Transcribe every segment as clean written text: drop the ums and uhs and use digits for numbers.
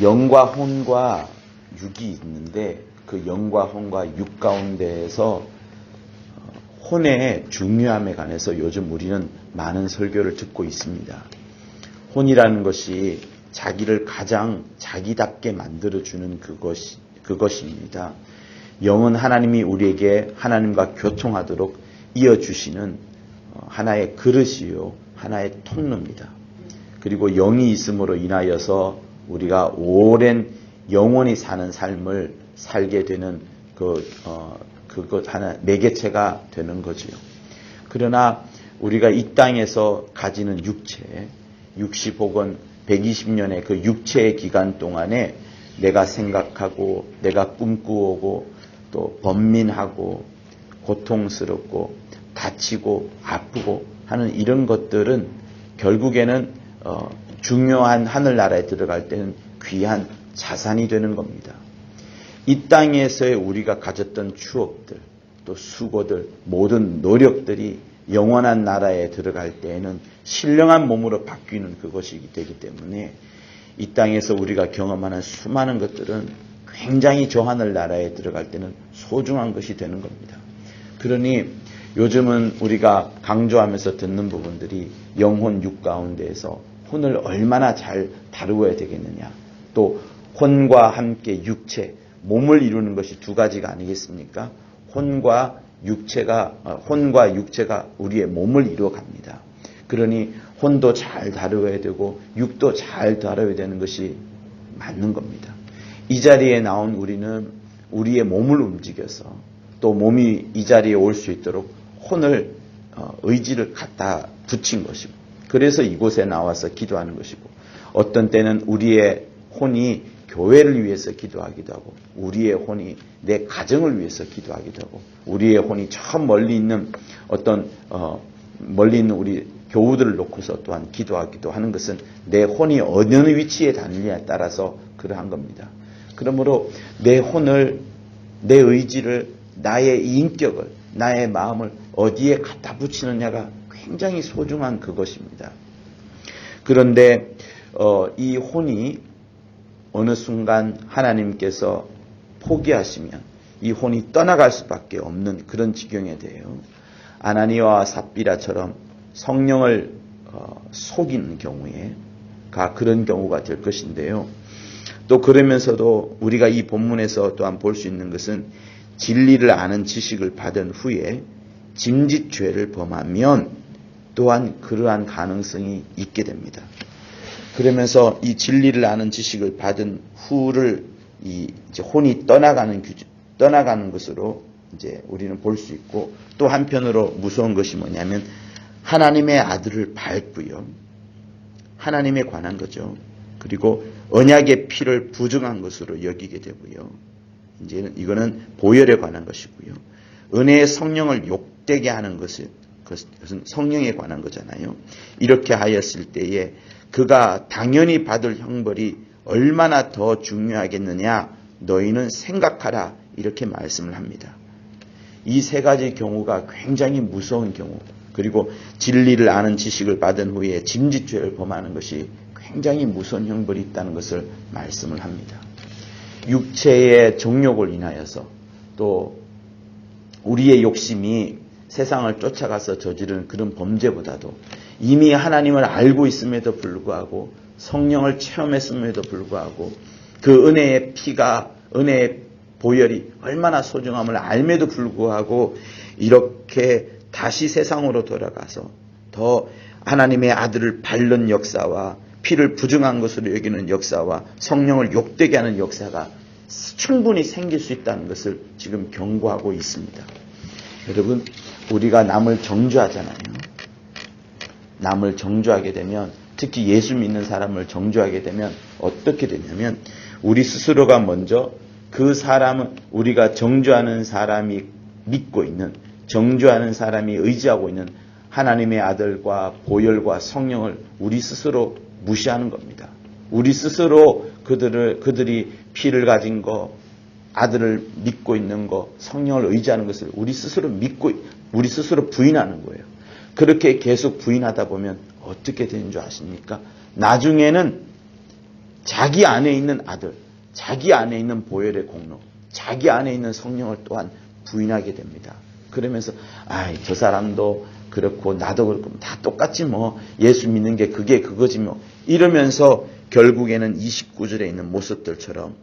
영과 혼과 육이 있는데 그 영과 혼과 육 가운데에서 혼의 중요함에 관해서 요즘 우리는 많은 설교를 듣고 있습니다. 혼이라는 것이 자기를 가장 자기답게 만들어주는 그것입니다. 영은 하나님이 우리에게 하나님과 교통하도록 이어주시는 하나의 그릇이요, 하나의 통로입니다. 그리고 영이 있음으로 인하여서 우리가 오랜 영원히 사는 삶을 살게 되는 그것 하나 매개체가 되는 거지요. 그러나 우리가 이 땅에서 가지는 육체, 60 혹은 120년의 그 육체의 기간 동안에 내가 생각하고 내가 꿈꾸고 또 번민하고 고통스럽고 다치고 아프고 하는 이런 것들은 결국에는 중요한 하늘나라에 들어갈 때는 귀한 자산이 되는 겁니다. 이 땅에서의 우리가 가졌던 추억들, 또 수고들, 모든 노력들이 영원한 나라에 들어갈 때에는 신령한 몸으로 바뀌는 그것이 되기 때문에 이 땅에서 우리가 경험하는 수많은 것들은 굉장히 저 하늘 나라에 들어갈 때는 소중한 것이 되는 겁니다. 그러니 요즘은 우리가 강조하면서 듣는 부분들이 영혼 육 가운데에서 혼을 얼마나 잘 다루어야 되겠느냐, 또 혼과 함께 육체, 몸을 이루는 것이 두 가지가 아니겠습니까? 혼과 육체가 우리의 몸을 이루어갑니다. 그러니 혼도 잘 다루어야 되고 육도 잘 다루어야 되는 것이 맞는 겁니다. 이 자리에 나온 우리는 우리의 몸을 움직여서 또 몸이 이 자리에 올 수 있도록 혼을 의지를 갖다 붙인 것이고, 그래서 이곳에 나와서 기도하는 것이고, 어떤 때는 우리의 혼이 교회를 위해서 기도하기도 하고, 우리의 혼이 내 가정을 위해서 기도하기도 하고, 우리의 혼이 저 멀리 있는 멀리 있는 우리 교우들을 놓고서 또한 기도하기도 하는 것은 내 혼이 어느 위치에 닿느냐에 따라서 그러한 겁니다. 그러므로 내 혼을, 내 의지를, 나의 인격을, 나의 마음을 어디에 갖다 붙이느냐가 굉장히 소중한 그것입니다. 그런데 이 혼이 어느 순간 하나님께서 포기하시면 이 혼이 떠나갈 수밖에 없는 그런 지경에 대해요. 아나니아와 삽비라처럼 성령을 속이는 경우에 그런 경우가 될 것인데요. 또 그러면서도 우리가 이 본문에서 또한 볼 수 있는 것은 진리를 아는 지식을 받은 후에 짐짓죄를 범하면 또한 그러한 가능성이 있게 됩니다. 그러면서 이 진리를 아는 지식을 받은 후를 이제 혼이 떠나가는 것으로 이제 우리는 볼 수 있고, 또 한편으로 무서운 것이 뭐냐면 하나님의 아들을 밟고요. 하나님에 관한 거죠. 그리고 언약의 피를 부정한 것으로 여기게 되고요. 이제는 이거는 보혈에 관한 것이고요. 은혜의 성령을 욕되게 하는 그것은 성령에 관한 거잖아요. 이렇게 하였을 때에 그가 당연히 받을 형벌이 얼마나 더 중요하겠느냐, 너희는 생각하라, 이렇게 말씀을 합니다. 이 세 가지 경우가 굉장히 무서운 경우, 그리고 진리를 아는 지식을 받은 후에 짐짓죄를 범하는 것이 굉장히 무서운 형벌이 있다는 것을 말씀을 합니다. 육체의 정욕을 인하여서 또 우리의 욕심이 세상을 쫓아가서 저지른 그런 범죄보다도 이미 하나님을 알고 있음에도 불구하고 성령을 체험했음에도 불구하고 그 은혜의 피가, 은혜의 보혈이 얼마나 소중함을 알매도 불구하고 이렇게 다시 세상으로 돌아가서 더 하나님의 아들을 밟는 역사와 피를 부정한 것으로 여기는 역사와 성령을 욕되게 하는 역사가 충분히 생길 수 있다는 것을 지금 경고하고 있습니다. 여러분, 우리가 남을 정죄하잖아요. 남을 정죄하게 되면, 특히 예수 믿는 사람을 정죄하게 되면 어떻게 되냐면, 우리 스스로가 먼저 그 사람은, 우리가 정죄하는 사람이 믿고 있는, 정죄하는 사람이 의지하고 있는 하나님의 아들과 보혈과 성령을 우리 스스로 무시하는 겁니다. 우리 스스로 그들이 피를 가진 거, 아들을 믿고 있는 거, 성령을 의지하는 것을 우리 스스로 믿고, 우리 스스로 부인하는 거예요. 그렇게 계속 부인하다 보면 어떻게 되는 줄 아십니까? 나중에는 자기 안에 있는 아들, 자기 안에 있는 보혈의 공로, 자기 안에 있는 성령을 또한 부인하게 됩니다. 그러면서 저 사람도 그렇고 나도 그렇고 다 똑같지 뭐, 예수 믿는 게 그게 그거지 뭐, 이러면서 결국에는 29절에 있는 모습들처럼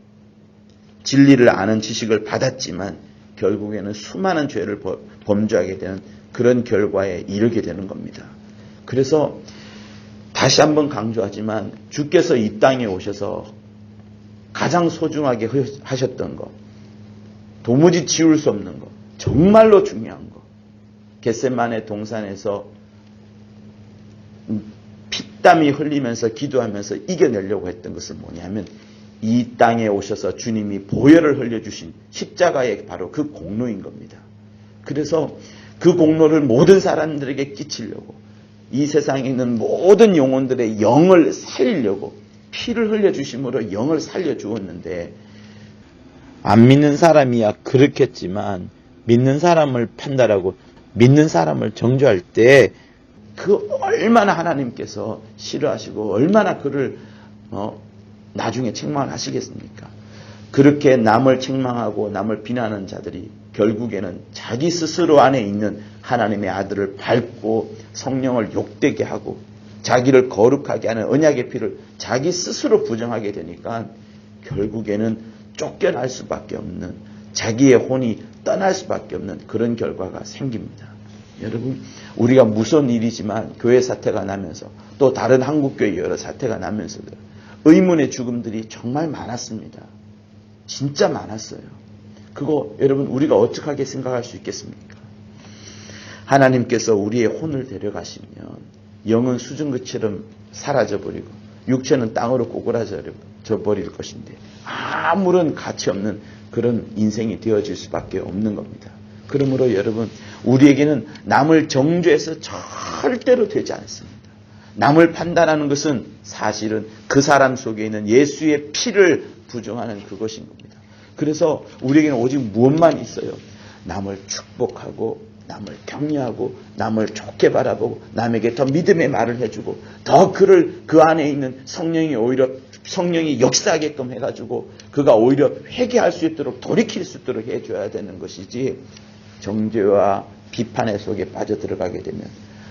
진리를 아는 지식을 받았지만 결국에는 수많은 죄를 범죄하게 되는 그런 결과에 이르게 되는 겁니다. 그래서 다시 한번 강조하지만 주께서 이 땅에 오셔서 가장 소중하게 하셨던 것, 도무지 지울 수 없는 것, 정말로 중요한 것, 겟세마네 동산에서 피땀이 흘리면서 기도하면서 이겨내려고 했던 것은 뭐냐면 이 땅에 오셔서 주님이 보혈을 흘려주신 십자가의 바로 그 공로인 겁니다. 그래서 그 공로를 모든 사람들에게 끼치려고 이 세상에 있는 모든 영혼들의 영을 살리려고 피를 흘려주심으로 영을 살려주었는데, 안 믿는 사람이야 그렇겠지만 믿는 사람을 판단하고 믿는 사람을 정죄할 때 그 얼마나 하나님께서 싫어하시고 얼마나 그를 나중에 책망을 하시겠습니까? 그렇게 남을 책망하고 남을 비난하는 자들이 결국에는 자기 스스로 안에 있는 하나님의 아들을 밟고 성령을 욕되게 하고 자기를 거룩하게 하는 언약의 피를 자기 스스로 부정하게 되니까 결국에는 쫓겨날 수밖에 없는, 자기의 혼이 떠날 수밖에 없는 그런 결과가 생깁니다. 여러분, 우리가 무서운 일이지만 교회 사태가 나면서 또 다른 한국교회 여러 사태가 나면서도 의문의 죽음들이 정말 많았습니다. 진짜 많았어요. 그거 여러분 우리가 어떻게 생각할 수 있겠습니까? 하나님께서 우리의 혼을 데려가시면 영은 수증기처럼 사라져버리고 육체는 땅으로 꼬그라져 버릴 것인데 아무런 가치 없는 그런 인생이 되어질 수밖에 없는 겁니다. 그러므로 여러분, 우리에게는 남을 정죄해서 절대로 되지 않습니다. 남을 판단하는 것은 사실은 그 사람 속에 있는 예수의 피를 부정하는 그것인 겁니다. 그래서 우리에게는 오직 무엇만 있어요? 남을 축복하고 남을 격려하고 남을 좋게 바라보고 남에게 더 믿음의 말을 해주고 더 그를 그 안에 있는 성령이 역사하게끔 해가지고 그가 오히려 회개할 수 있도록 돌이킬 수 있도록 해줘야 되는 것이지, 정죄와 비판의 속에 빠져들어가게 되면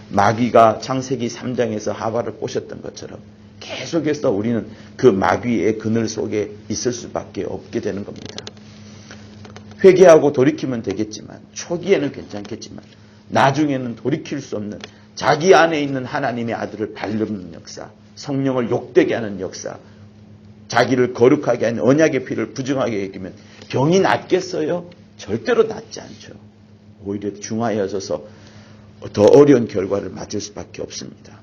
마귀가 창세기 3장에서 하와를 꼬셨던 것처럼 계속해서 우리는 그 마귀의 그늘 속에 있을 수밖에 없게 되는 겁니다. 회개하고 돌이키면 되겠지만, 초기에는 괜찮겠지만 나중에는 돌이킬 수 없는 자기 안에 있는 하나님의 아들을 밟는 역사, 성령을 욕되게 하는 역사, 자기를 거룩하게 하는 언약의 피를 부정하게 여기면 병이 낫겠어요? 절대로 낫지 않죠. 오히려 중하여져서 더 어려운 결과를 맞을 수밖에 없습니다.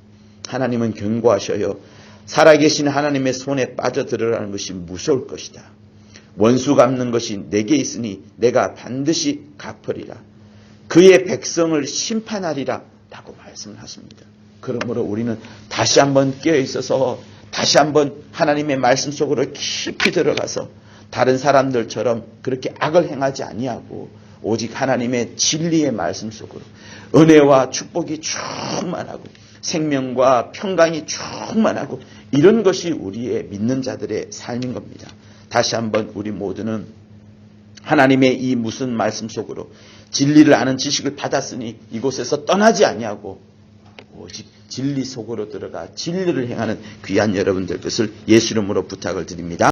하나님은 경고하셔요. 살아계신 하나님의 손에 빠져들어가는 것이 무서울 것이다. 원수 갚는 것이 내게 있으니 내가 반드시 갚으리라. 그의 백성을 심판하리라 라고 말씀을 하십니다. 그러므로 우리는 다시 한번 깨어있어서 다시 한번 하나님의 말씀 속으로 깊이 들어가서 다른 사람들처럼 그렇게 악을 행하지 아니하고 오직 하나님의 진리의 말씀 속으로 은혜와 축복이 충만하고 생명과 평강이 충만하고 이런 것이 우리의 믿는 자들의 삶인 겁니다. 다시 한번 우리 모두는 하나님의 이 무슨 말씀 속으로 진리를 아는 지식을 받았으니 이곳에서 떠나지 아니하고 오직 진리 속으로 들어가 진리를 행하는 귀한 여러분들 것을 예수 이름으로 부탁을 드립니다.